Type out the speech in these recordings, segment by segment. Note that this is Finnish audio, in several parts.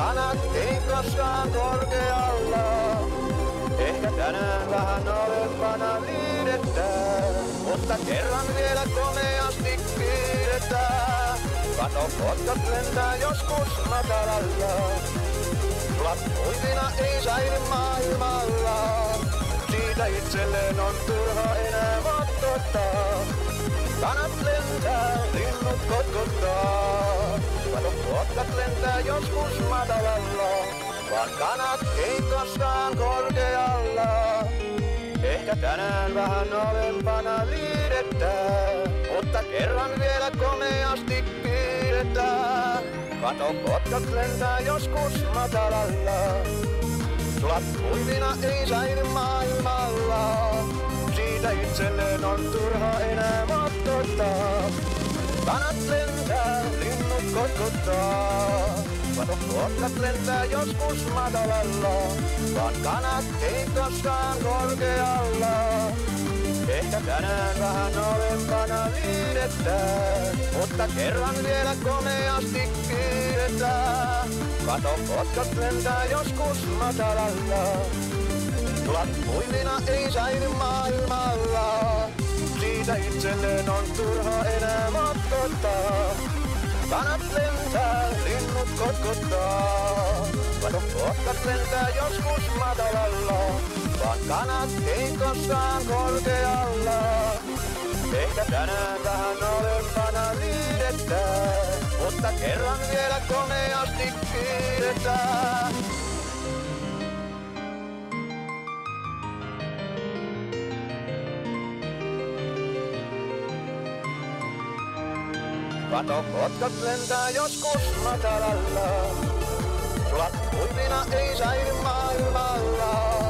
kanat ei koskaan korkealla. Ehkä tänään vähän alempana liidetään, mutta kerran vielä komeasti kiidetään. Kato, kotkat lentää joskus matalalla. Sulat muivina ei säily maailmalla. Siitä itselleen on turha enää vattottaa. Kanat lentää, linnut kotkottaa. Kato, kotkat lentää joskus matalalla. Vaan kanat ei koskaan korkealla. Ehkä tänään vähän alempana liidetään, mutta kerran vielä komeasti kiidetään. Kato, kotkat lentää joskus matalalla. Sulat kuivina ei säily maailmalla. Siitä itselleen on turha enää vattottaa. Kanat lentää, linnut kotkottaa. Kato, kotkat lentää joskus matalalla. Vaan kanat ei koskaan korkealla. Ehkä tänään vähän alempana liidetään, mutta kerran vielä komeasti kiidetään. Kato, kotkat lentää joskus matalalla. Sulat muivina ei säily maailmalla. Siitä itselleen on turha enää vattottaa. Kanat lentää, linnut kotkottaa. Kato, kotkat lentää joskus matalalla. Vaan kanat ei koskaan korkealla. Ehkä tänään vähän alempana liidetään, mutta kerran vielä komeasti kiidetään. Kato, kotkat lentää joskus matalalla. Sulat kuivina ei säily maailmalla.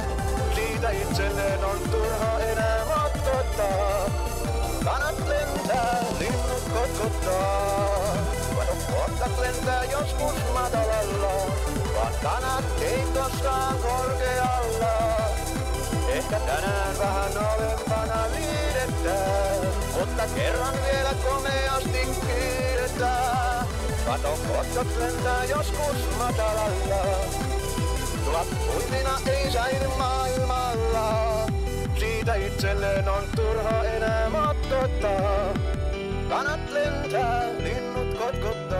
Siitä itselleen on turha enää vattottaa. Kanat lentää, linnut kotkottaa. Kato, kotkat lentää joskus matalalla. Vaan kanat ei koskaan korkealla. Ehkä tänään vähän alempana liidetään, mutta kerran vielä komeasti kiidetään. Kato, kotkat lentää joskus matalalla. Sulat kuivina ei säily maailmalla. Siitä itselleen on turha enää vattottaa. Kanat lentää, linnut kotkottaa.